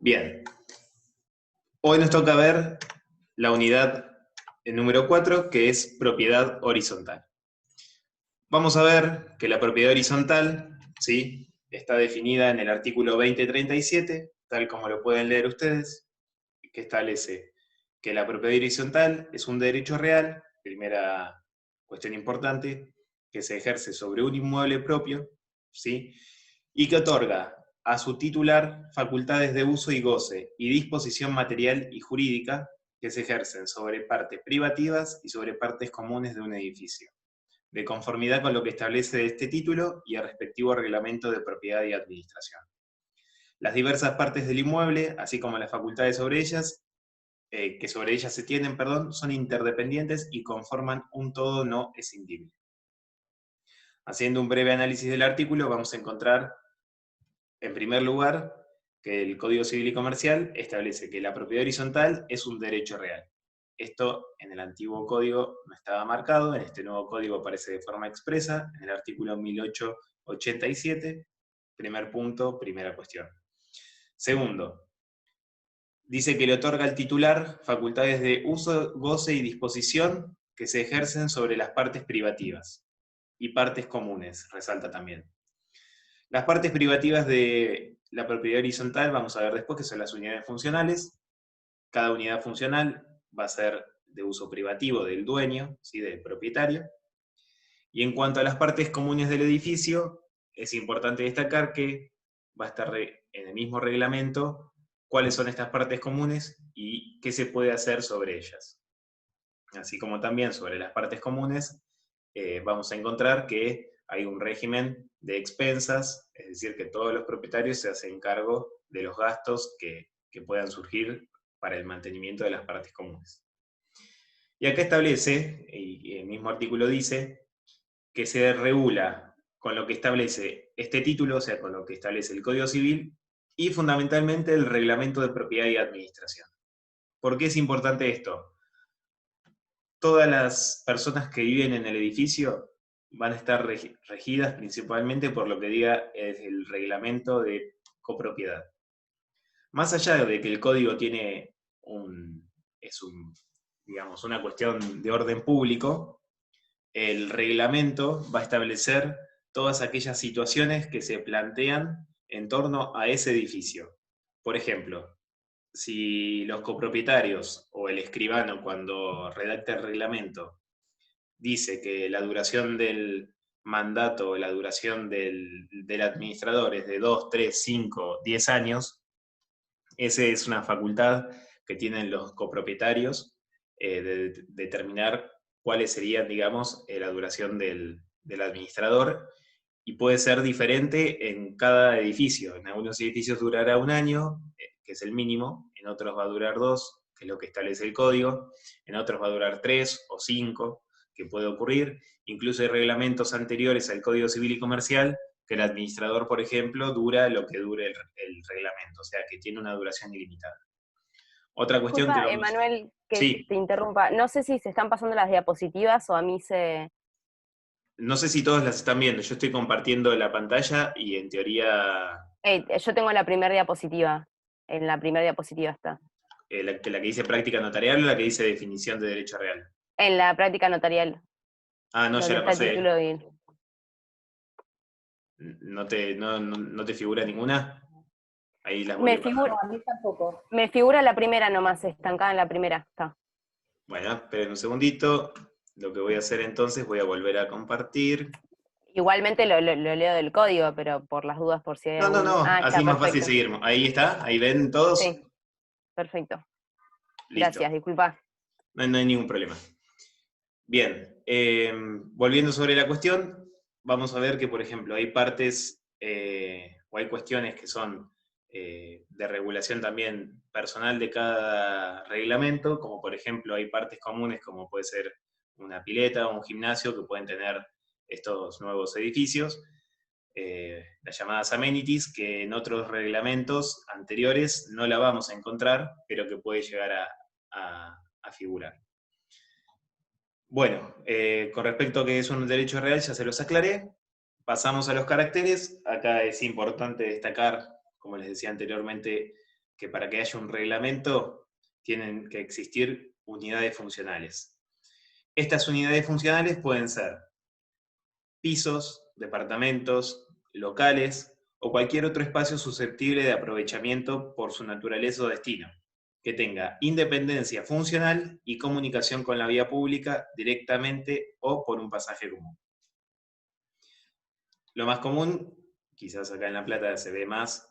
Bien, hoy nos toca ver la unidad número 4, que es propiedad horizontal. Vamos a ver que la propiedad horizontal, ¿sí?, está definida en el artículo 2037, tal como lo pueden leer ustedes, que establece que la propiedad horizontal es un derecho real, primera cuestión importante, que se ejerce sobre un inmueble propio, ¿sí?, y que otorga a su titular facultades de uso y goce y disposición material y jurídica que se ejercen sobre partes privativas y sobre partes comunes de un edificio, de conformidad con lo que establece este título y el respectivo reglamento de propiedad y administración. Las diversas partes del inmueble, así como las facultades sobre ellas, que sobre ellas se tienen, son interdependientes y conforman un todo no escindible. Haciendo un breve análisis del artículo, vamos a encontrar, en primer lugar, que el Código Civil y Comercial establece que la propiedad horizontal es un derecho real. Esto en el antiguo código no estaba marcado, en este nuevo código aparece de forma expresa, en el artículo 1887, primer punto, primera cuestión. Segundo, dice que le otorga al titular facultades de uso, goce y disposición que se ejercen sobre las partes privativas y partes comunes, resalta también. Las partes privativas de la propiedad horizontal, vamos a ver después, que son las unidades funcionales. Cada unidad funcional va a ser de uso privativo del dueño, ¿sí?, del propietario. Y en cuanto a las partes comunes del edificio, es importante destacar que va a estar en el mismo reglamento cuáles son estas partes comunes y qué se puede hacer sobre ellas. Así como también sobre las partes comunes, vamos a encontrar que hay un régimen de expensas, es decir, que todos los propietarios se hacen cargo de los gastos que puedan surgir para el mantenimiento de las partes comunes. Y acá establece, y el mismo artículo dice, que se regula con lo que establece este título, o sea, con lo que establece el Código Civil, y fundamentalmente el Reglamento de Propiedad y Administración. ¿Por qué es importante esto? Todas las personas que viven en el edificio van a estar regidas principalmente por lo que diga el reglamento de copropiedad. Más allá de que el código tiene digamos, una cuestión de orden público, el reglamento va a establecer todas aquellas situaciones que se plantean en torno a ese edificio. Por ejemplo, si los copropietarios o el escribano, cuando redacta el reglamento, dice que la duración del mandato o la duración del administrador es de 2, 3, 5, 10 años, esa es una facultad que tienen los copropietarios de determinar cuáles serían, digamos, la duración del administrador, y puede ser diferente en cada edificio. En algunos edificios durará 1 año, que es el mínimo, en otros va a durar 2, que es lo que establece el código, en otros va a durar 3 o 5, que puede ocurrir. Incluso hay reglamentos anteriores al Código Civil y Comercial que el administrador, por ejemplo, dura lo que dure el reglamento, o sea, que tiene una duración ilimitada. Otra cuestión que Disculpa, vamos... Emanuel, que Sí, te interrumpa. No sé si se están pasando las diapositivas o a mí se... no sé si todos las están viendo, yo estoy compartiendo la pantalla y en teoría... yo tengo la primera diapositiva. En la primera diapositiva está. la que dice práctica notarial o la que dice definición de derecho real. En la práctica notarial, Ah, no, ya donde la está el pasé. título y... ¿No te figura ninguna? Ahí las voy Me a figura, bajar. A mí tampoco. me figura la primera nomás, estancada en la primera. Está. Bueno, esperen un segundito. Lo que voy a hacer entonces, voy a volver a compartir. Igualmente lo leo del código, pero por las dudas, por si hay No, algún... Ah, así está, es más fácil perfecto. seguir. Ahí está, ahí ven todos. Sí, perfecto. Listo, Gracias, disculpa. no hay ningún problema. Bien, volviendo sobre la cuestión, vamos a ver que, por ejemplo, hay partes o hay cuestiones que son de regulación también personal de cada reglamento, como por ejemplo hay partes comunes como puede ser una pileta o un gimnasio que pueden tener estos nuevos edificios, las llamadas amenities, que en otros reglamentos anteriores no la vamos a encontrar, pero que puede llegar a figurar. Bueno, con respecto a que es un derecho real, ya se los aclaré. Pasamos a los caracteres. Acá es importante destacar, como les decía anteriormente, que para que haya un reglamento tienen que existir unidades funcionales. Estas unidades funcionales pueden ser pisos, departamentos, locales o cualquier otro espacio susceptible de aprovechamiento por su naturaleza o destino, que tenga independencia funcional y comunicación con la vía pública directamente o por un pasaje común. Lo más común, quizás acá en La Plata se ve más,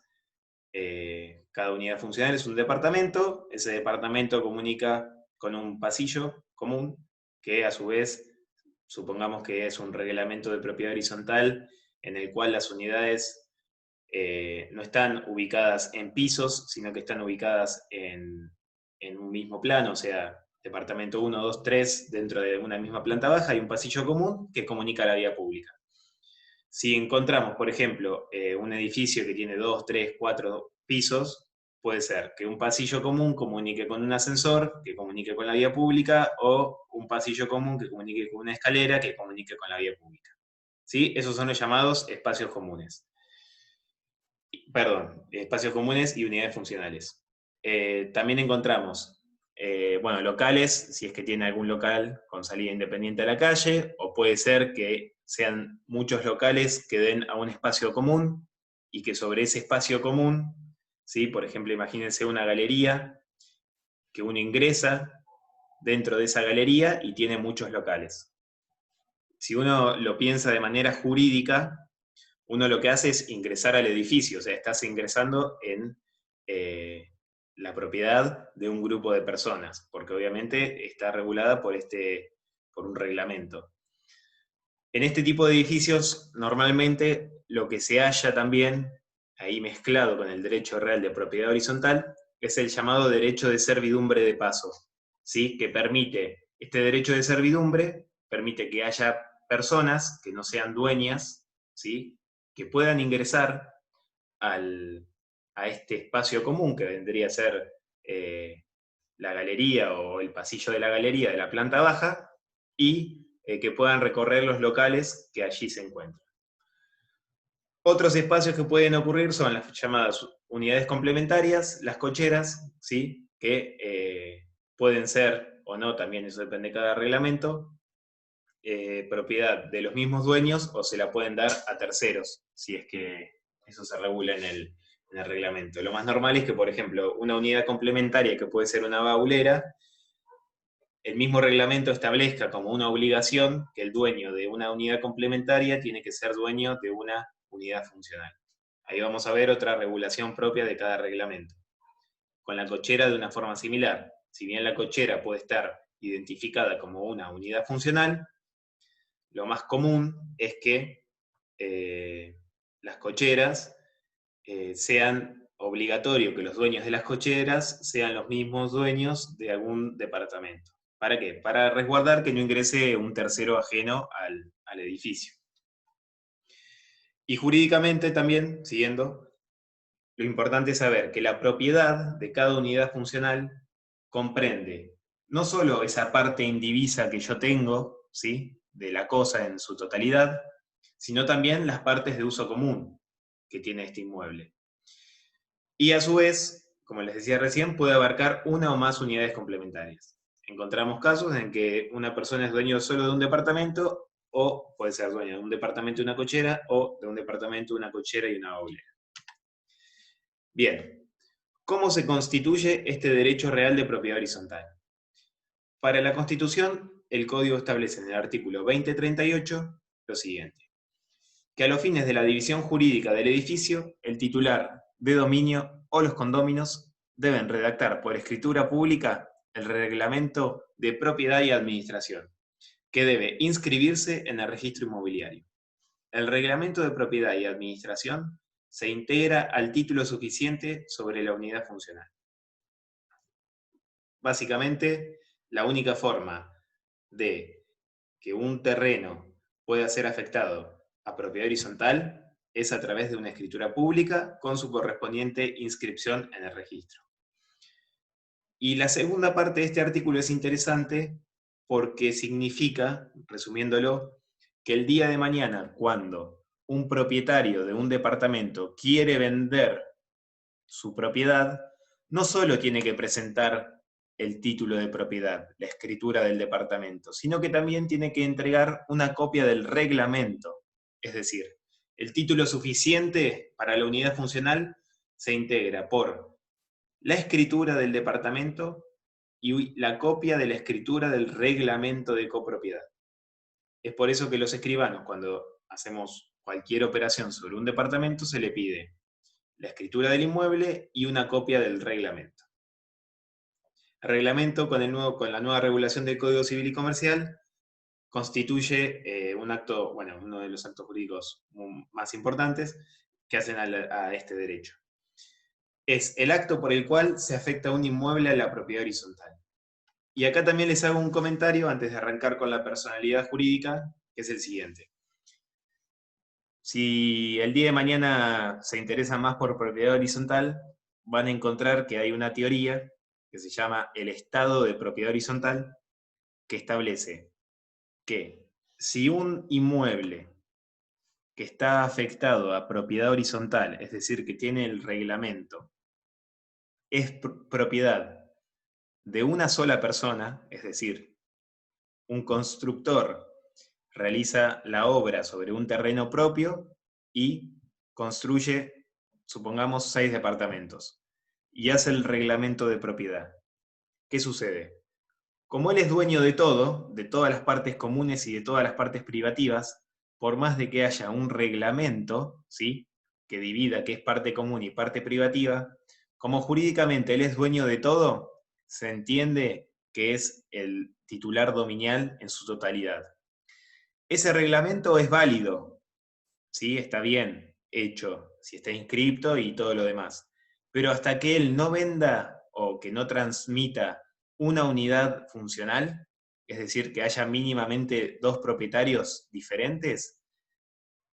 cada unidad funcional es un departamento, ese departamento comunica con un pasillo común, que a su vez, supongamos que es un reglamento de propiedad horizontal, en el cual las unidades no están ubicadas en pisos, sino que están ubicadas en un mismo plano, o sea, departamento 1, 2, 3, dentro de una misma planta baja, hay un pasillo común que comunica la vía pública. Si encontramos, por ejemplo, un edificio que tiene 2, 3, 4 pisos, puede ser que un pasillo común comunique con un ascensor, que comunique con la vía pública, o un pasillo común que comunique con una escalera, que comunique con la vía pública. ¿Sí? Esos son los llamados espacios comunes. Perdón, espacios comunes y unidades funcionales. También encontramos, locales, si es que tiene algún local con salida independiente a la calle, o puede ser que sean muchos locales que den a un espacio común y que sobre ese espacio común, ¿sí? Por ejemplo, imagínense una galería que uno ingresa dentro de esa galería y tiene muchos locales. Si uno lo piensa de manera jurídica, uno lo que hace es ingresar al edificio, o sea, estás ingresando en la propiedad de un grupo de personas, porque obviamente está regulada por un reglamento. En este tipo de edificios, normalmente lo que se halla también, ahí mezclado con el derecho real de propiedad horizontal, es el llamado derecho de servidumbre de paso, ¿sí? Que permite, este derecho de servidumbre permite que haya personas que no sean dueñas, ¿sí? Que puedan ingresar a este espacio común, que vendría a ser la galería o el pasillo de la galería de la planta baja, y que puedan recorrer los locales que allí se encuentran. Otros espacios que pueden ocurrir son las llamadas unidades complementarias, las cocheras, ¿sí? Que pueden ser o no, también eso depende de cada reglamento, propiedad de los mismos dueños o se la pueden dar a terceros, si es que eso se regula en el reglamento. Lo más normal es que, por ejemplo, una unidad complementaria que puede ser una baulera, el mismo reglamento establezca como una obligación que el dueño de una unidad complementaria tiene que ser dueño de una unidad funcional. Ahí vamos a ver otra regulación propia de cada reglamento. Con la cochera de una forma similar. Si bien la cochera puede estar identificada como una unidad funcional, lo más común es que las cocheras sean obligatorio que los dueños de las cocheras sean los mismos dueños de algún departamento. ¿Para qué? Para resguardar que no ingrese un tercero ajeno al edificio. Y jurídicamente también, siguiendo, lo importante es saber que la propiedad de cada unidad funcional comprende no solo esa parte indivisa que yo tengo, ¿sí?, de la cosa en su totalidad, sino también las partes de uso común que tiene este inmueble. Y a su vez, como les decía recién, puede abarcar una o más unidades complementarias. Encontramos casos en que una persona es dueño solo de un departamento, o puede ser dueño de un departamento y una cochera, o de un departamento, una cochera y una baulera. Bien, ¿cómo se constituye este derecho real de propiedad horizontal? Para la Constitución, el Código establece en el artículo 2038 lo siguiente: que a los fines de la división jurídica del edificio, el titular de dominio o los condóminos deben redactar por escritura pública el reglamento de propiedad y administración, que debe inscribirse en el registro inmobiliario. El reglamento de propiedad y administración se integra al título suficiente sobre la unidad funcional. Básicamente, la única forma de que un terreno pueda ser afectado a propiedad horizontal es a través de una escritura pública con su correspondiente inscripción en el registro. Y la segunda parte de este artículo es interesante porque significa, resumiéndolo, que el día de mañana, cuando un propietario de un departamento quiere vender su propiedad, no solo tiene que presentar el título de propiedad, la escritura del departamento, sino que también tiene que entregar una copia del reglamento. Es decir, el título suficiente para la unidad funcional se integra por la escritura del departamento y la copia de la escritura del reglamento de copropiedad. Es por eso que los escribanos, cuando hacemos cualquier operación sobre un departamento, se le pide la escritura del inmueble y una copia del reglamento. El reglamento, con la nueva regulación del Código Civil y Comercial, constituye un acto, bueno, uno de los actos jurídicos más importantes que hacen a este derecho. Es el acto por el cual se afecta un inmueble a la propiedad horizontal. Y acá también les hago un comentario antes de arrancar con la personalidad jurídica, que es el siguiente. Si el día de mañana se interesan más por propiedad horizontal, van a encontrar que hay una teoría que se llama el estado de propiedad horizontal, que establece que si un inmueble que está afectado a propiedad horizontal, es decir, que tiene el reglamento, es propiedad de una sola persona, es decir, un constructor realiza la obra sobre un terreno propio y construye, supongamos, 6 departamentos, y hace el reglamento de propiedad. ¿Qué sucede? Como él es dueño de todo, de todas las partes comunes y de todas las partes privativas, por más de que haya un reglamento, ¿sí?, que divida qué es parte común y parte privativa, como jurídicamente él es dueño de todo, se entiende que es el titular dominial en su totalidad. Ese reglamento es válido, ¿sí?, está bien hecho, si está inscripto y todo lo demás. Pero hasta que él no venda o que no transmita una unidad funcional, es decir, que haya mínimamente 2 propietarios diferentes,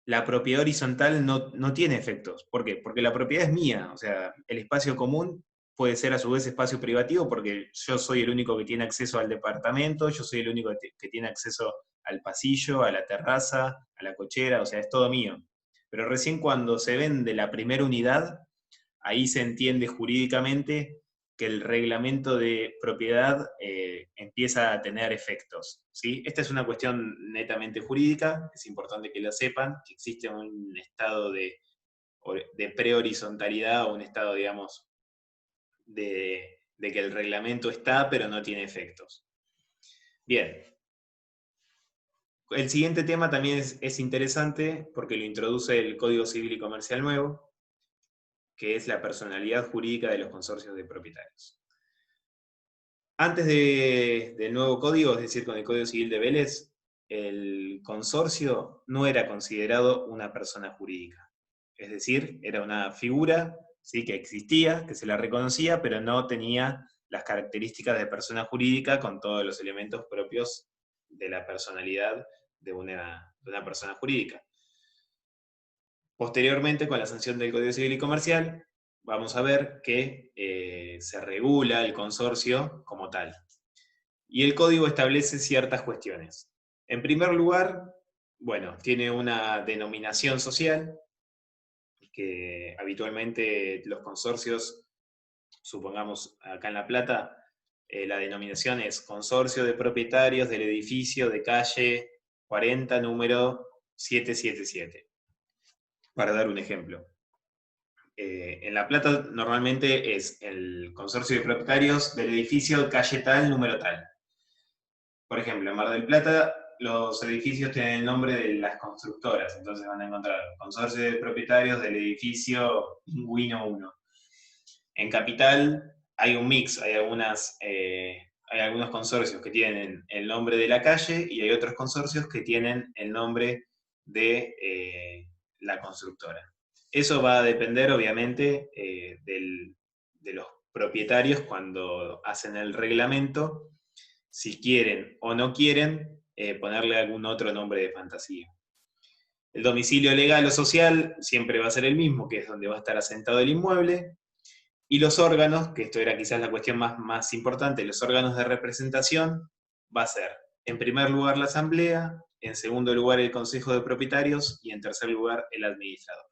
la propiedad horizontal no tiene efectos. ¿Por qué? Porque la propiedad es mía, o sea, el espacio común puede ser a su vez espacio privativo porque yo soy el único que tiene acceso al departamento, yo soy el único que tiene acceso al pasillo, a la terraza, a la cochera, o sea, es todo mío. Pero recién cuando se vende la primera unidad, ahí se entiende jurídicamente que el reglamento de propiedad empieza a tener efectos, ¿sí? Esta es una cuestión netamente jurídica, es importante que lo sepan, que existe un estado de prehorizontalidad o un estado, digamos, de que el reglamento está, pero no tiene efectos. Bien. El siguiente tema también es interesante porque lo introduce el Código Civil y Comercial nuevo, que es la personalidad jurídica de los consorcios de propietarios. Antes del nuevo código, es decir, con el Código Civil de Vélez, el consorcio no era considerado una persona jurídica. Es decir, era una figura, ¿sí?, que existía, que se la reconocía, pero no tenía las características de persona jurídica con todos los elementos propios de la personalidad de una persona jurídica. Posteriormente, con la sanción del Código Civil y Comercial, vamos a ver que se regula el consorcio como tal. Y el código establece ciertas cuestiones. En primer lugar, bueno, tiene una denominación social, que habitualmente los consorcios, supongamos acá en La Plata, la denominación es Consorcio de Propietarios del Edificio de Calle 40, número 777, para dar un ejemplo. En La Plata normalmente es el Consorcio de Propietarios del Edificio Calle tal, número tal. Por ejemplo, en Mar del Plata los edificios tienen el nombre de las constructoras, entonces van a encontrar Consorcio de Propietarios del Edificio Pingüino 1. En Capital hay un mix, hay algunos consorcios que tienen el nombre de la calle y hay otros consorcios que tienen el nombre de la constructora. Eso va a depender, obviamente, de los propietarios cuando hacen el reglamento, si quieren o no quieren ponerle algún otro nombre de fantasía. El domicilio legal o social siempre va a ser el mismo, que es donde va a estar asentado el inmueble, y los órganos, que esto era quizás la cuestión más importante, los órganos de representación, va a ser, en primer lugar, la asamblea, en segundo lugar, el consejo de propietarios, y en tercer lugar, el administrador.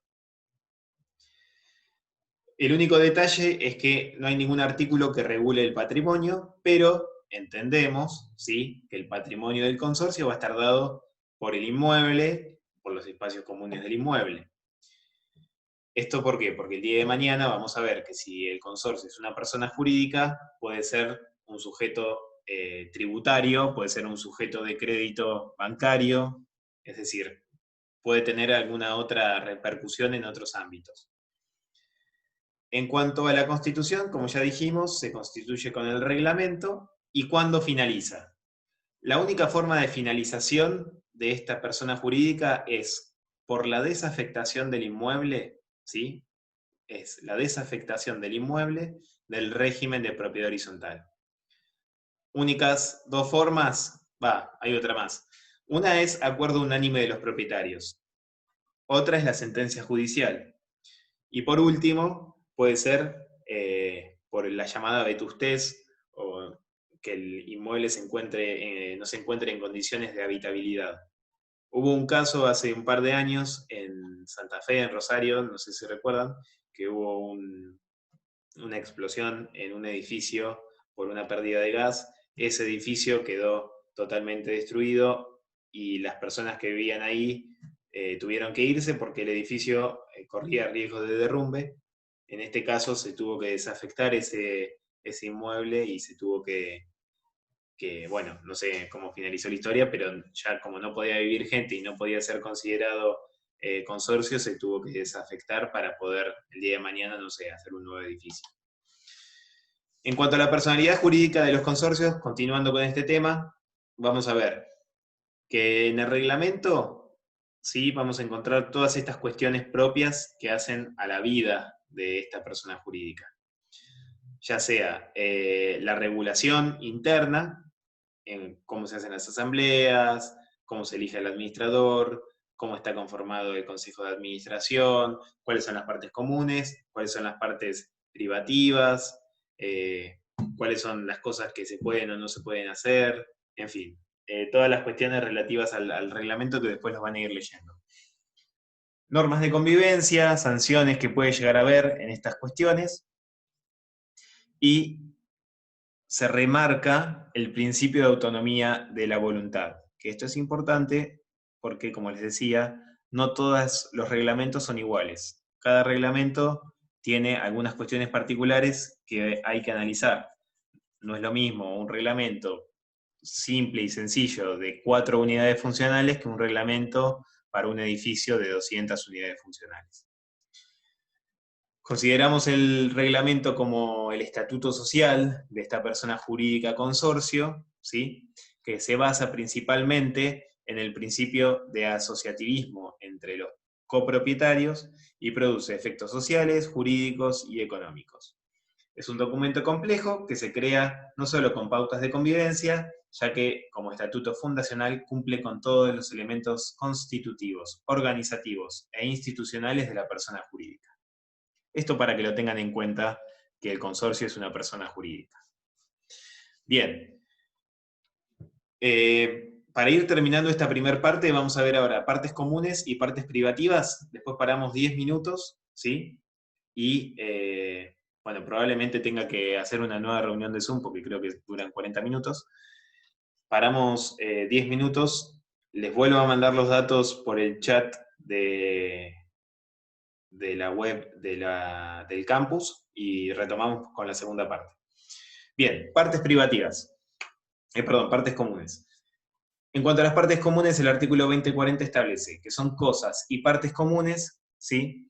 El único detalle es que no hay ningún artículo que regule el patrimonio, pero entendemos, ¿sí?, que el patrimonio del consorcio va a estar dado por el inmueble, por los espacios comunes del inmueble. ¿Esto por qué? Porque el día de mañana vamos a ver que si el consorcio es una persona jurídica, puede ser un sujeto tributario, puede ser un sujeto de crédito bancario, es decir, puede tener alguna otra repercusión en otros ámbitos. En cuanto a la Constitución, como ya dijimos, se constituye con el reglamento. ¿Y cuándo finaliza? La única forma de finalización de esta persona jurídica es por la desafectación del inmueble, ¿sí? Es la desafectación del inmueble del régimen de propiedad horizontal. Únicas dos formas, hay otra más. Una es acuerdo unánime de los propietarios. Otra es la sentencia judicial. Y por último, puede ser por la llamada vetustez, o que el inmueble no se encuentre en condiciones de habitabilidad. Hubo un caso hace un par de años en Santa Fe, en Rosario, no sé si recuerdan, que hubo una explosión en un edificio por una pérdida de gas. Ese edificio quedó totalmente destruido y las personas que vivían ahí tuvieron que irse porque el edificio corría riesgo de derrumbe. En este caso se tuvo que desafectar ese inmueble y se tuvo bueno, no sé cómo finalizó la historia, pero ya como no podía vivir gente y no podía ser considerado consorcio, se tuvo que desafectar para poder el día de mañana, no sé, hacer un nuevo edificio. En cuanto a la personalidad jurídica de los consorcios, continuando con este tema, vamos a ver que en el reglamento, sí, vamos a encontrar todas estas cuestiones propias que hacen a la vida de esta persona jurídica. Ya sea la regulación interna, en cómo se hacen las asambleas, cómo se elige al administrador, cómo está conformado el consejo de administración, cuáles son las partes comunes, cuáles son las partes privativas, cuáles son las cosas que se pueden o no se pueden hacer, en fin, todas las cuestiones relativas al reglamento que después los van a ir leyendo. Normas de convivencia, sanciones que puede llegar a haber en estas cuestiones, y se remarca el principio de autonomía de la voluntad, que esto es importante porque, como les decía, no todos los reglamentos son iguales. Cada reglamento tiene algunas cuestiones particulares que hay que analizar. No es lo mismo un reglamento simple y sencillo de 4 unidades funcionales que un reglamento para un edificio de 200 unidades funcionales. Consideramos el reglamento como el estatuto social de esta persona jurídica consorcio, ¿sí?, que se basa principalmente en el principio de asociativismo entre los copropietarios y produce efectos sociales, jurídicos y económicos. Es un documento complejo que se crea no solo con pautas de convivencia, ya que como estatuto fundacional cumple con todos los elementos constitutivos, organizativos e institucionales de la persona jurídica. Esto para que lo tengan en cuenta, que el consorcio es una persona jurídica. Bien. Para ir terminando esta primera parte, vamos a ver ahora partes comunes y partes privativas. Después paramos 10 minutos, ¿sí? Y, bueno, probablemente tenga que hacer una nueva reunión de Zoom, porque creo que duran 40 minutos. Paramos 10 minutos. Les vuelvo a mandar los datos por el chat de la web del campus y retomamos con la segunda parte. Bien, partes privativas. Partes comunes. En cuanto a las partes comunes, el artículo 2040 establece que son cosas y partes comunes, ¿sí?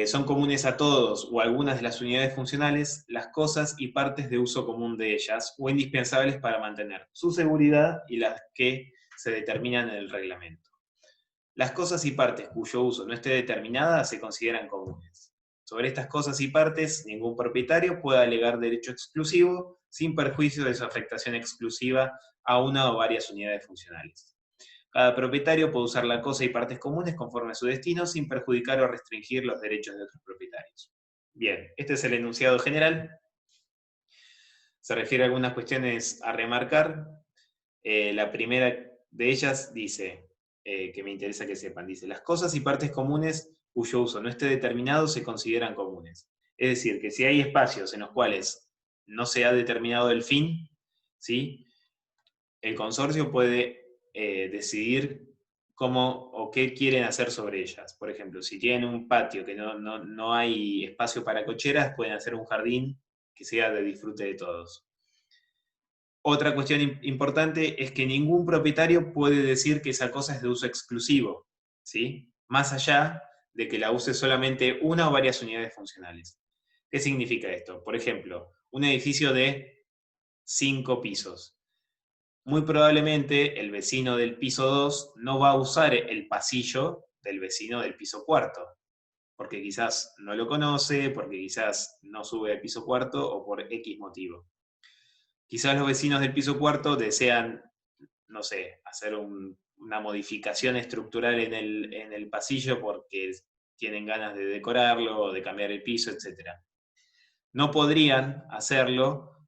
Son comunes a todos o algunas de las unidades funcionales, las cosas y partes de uso común de ellas o indispensables para mantener su seguridad y las que se determinan en el reglamento. Las cosas y partes cuyo uso no esté determinada se consideran comunes. Sobre estas cosas y partes, ningún propietario puede alegar derecho exclusivo sin perjuicio de su afectación exclusiva a una o varias unidades funcionales. Cada propietario puede usar la cosa y partes comunes conforme a su destino sin perjudicar o restringir los derechos de otros propietarios. Bien, este es el enunciado general. Se refiere a algunas cuestiones a remarcar. La primera de ellas dice, que me interesa que sepan, dice, las cosas y partes comunes cuyo uso no esté determinado se consideran comunes. Es decir, que si hay espacios en los cuales no se ha determinado el fin, ¿sí? El consorcio puede decidir cómo o qué quieren hacer sobre ellas. Por ejemplo, si tienen un patio que no hay espacio para cocheras, pueden hacer un jardín que sea de disfrute de todos. Otra cuestión importante es que ningún propietario puede decir que esa cosa es de uso exclusivo, ¿sí? Más allá de que la use solamente una o varias unidades funcionales. ¿Qué significa esto? Por ejemplo, un edificio de 5 pisos. Muy probablemente el vecino del piso 2 no va a usar el pasillo del vecino del piso cuarto, porque quizás no lo conoce, porque quizás no sube al piso cuarto o por X motivo. Quizás los vecinos del piso cuarto desean, no sé, hacer una modificación estructural en el pasillo porque tienen ganas de decorarlo o de cambiar el piso, etc. No podrían hacerlo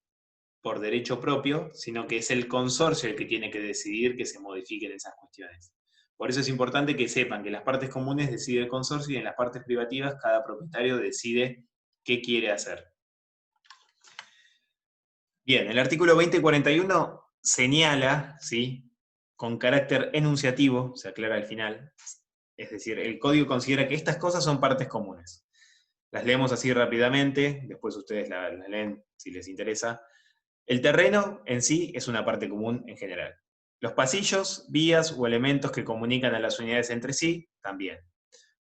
por derecho propio, sino que es el consorcio el que tiene que decidir que se modifiquen esas cuestiones. Por eso es importante que sepan que en las partes comunes decide el consorcio y en las partes privativas cada propietario decide qué quiere hacer. Bien, el artículo 2041 señala, ¿sí?, con carácter enunciativo, se aclara al final, es decir, el código considera que estas cosas son partes comunes. Las leemos así rápidamente, después ustedes las leen si les interesa. El terreno en sí es una parte común en general. Los pasillos, vías o elementos que comunican a las unidades entre sí, también.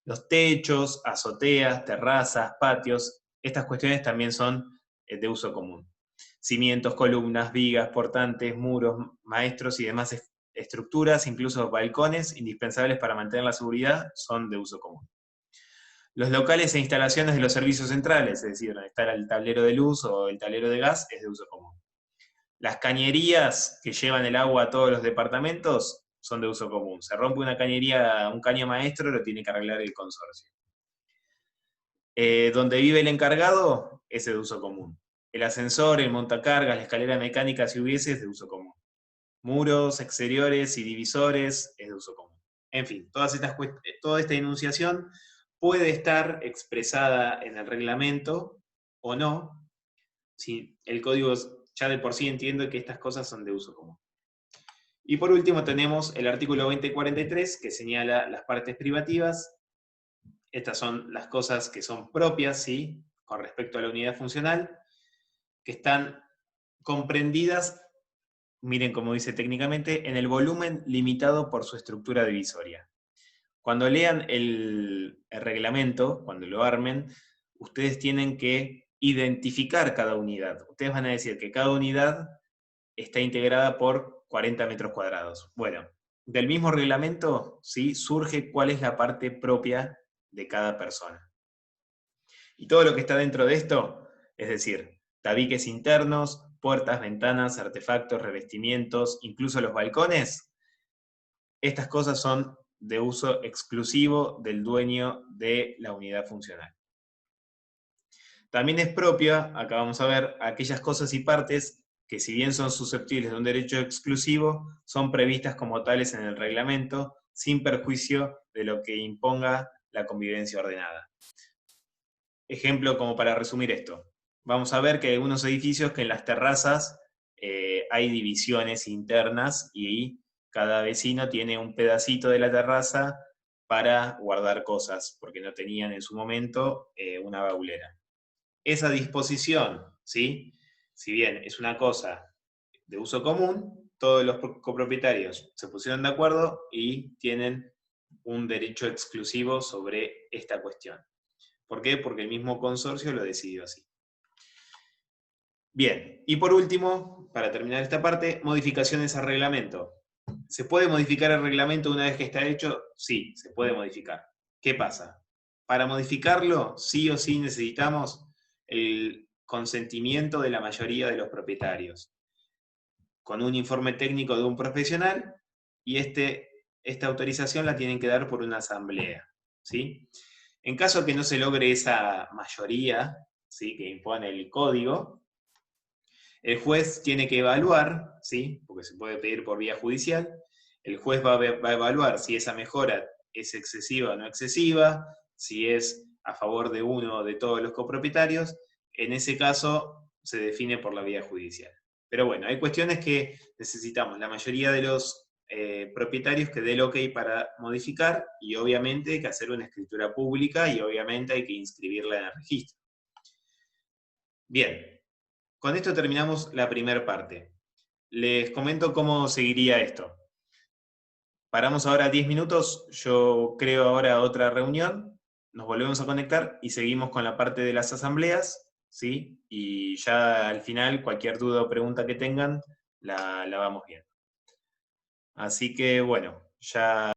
Los techos, azoteas, terrazas, patios, estas cuestiones también son de uso común. Cimientos, columnas, vigas, portantes, muros, maestros y demás estructuras, incluso balcones, indispensables para mantener la seguridad, son de uso común. Los locales e instalaciones de los servicios centrales, es decir, donde está el tablero de luz o el tablero de gas, es de uso común. Las cañerías que llevan el agua a todos los departamentos son de uso común. Se rompe una cañería, un caño maestro, lo tiene que arreglar el consorcio. Donde vive el encargado, es de uso común. El ascensor, el montacargas, la escalera mecánica, si hubiese, es de uso común. Muros, exteriores y divisores, es de uso común. En fin, toda esta enunciación puede estar expresada en el reglamento o no, si el código ya de por sí entiende que estas cosas son de uso común. Y por último tenemos el artículo 2043 que señala las partes privativas. Estas son las cosas que son propias, ¿sí?, con respecto a la unidad funcional, que están comprendidas, miren cómo dice técnicamente, en el volumen limitado por su estructura divisoria. Cuando lean el reglamento, cuando lo armen, ustedes tienen que identificar cada unidad. Ustedes van a decir que cada unidad está integrada por 40 metros cuadrados. Bueno, del mismo reglamento, ¿sí?, surge cuál es la parte propia de cada persona. Y todo lo que está dentro de esto, es decir, tabiques internos, puertas, ventanas, artefactos, revestimientos, incluso los balcones, estas cosas son de uso exclusivo del dueño de la unidad funcional. También es propia, acá vamos a ver, aquellas cosas y partes que, si bien son susceptibles de un derecho exclusivo, son previstas como tales en el reglamento, sin perjuicio de lo que imponga la convivencia ordenada. Ejemplo como para resumir esto. Vamos a ver que hay algunos edificios que en las terrazas hay divisiones internas y cada vecino tiene un pedacito de la terraza para guardar cosas, porque no tenían en su momento una baulera. Esa disposición, ¿sí?, si bien es una cosa de uso común, todos los copropietarios se pusieron de acuerdo y tienen un derecho exclusivo sobre esta cuestión. ¿Por qué? Porque el mismo consorcio lo decidió así. Bien, y por último, para terminar esta parte, modificaciones al reglamento. ¿Se puede modificar el reglamento una vez que está hecho? Sí, se puede modificar. ¿Qué pasa? Para modificarlo, sí o sí necesitamos el consentimiento de la mayoría de los propietarios, con un informe técnico de un profesional, y esta autorización la tienen que dar por una asamblea, ¿sí? En caso que no se logre esa mayoría, ¿sí?, que impone el código, el juez tiene que evaluar, ¿sí?, porque se puede pedir por vía judicial, el juez va a evaluar si esa mejora es excesiva o no excesiva, si es a favor de uno o de todos los copropietarios, en ese caso se define por la vía judicial. Pero bueno, hay cuestiones que necesitamos la mayoría de los propietarios que dé el ok para modificar, y obviamente hay que hacer una escritura pública y obviamente hay que inscribirla en el registro. Bien, con esto terminamos la primera parte. Les comento cómo seguiría esto. Paramos ahora 10 minutos, yo creo ahora otra reunión, nos volvemos a conectar y seguimos con la parte de las asambleas, ¿sí? Y ya al final, cualquier duda o pregunta que tengan, la vamos viendo. Así que bueno, ya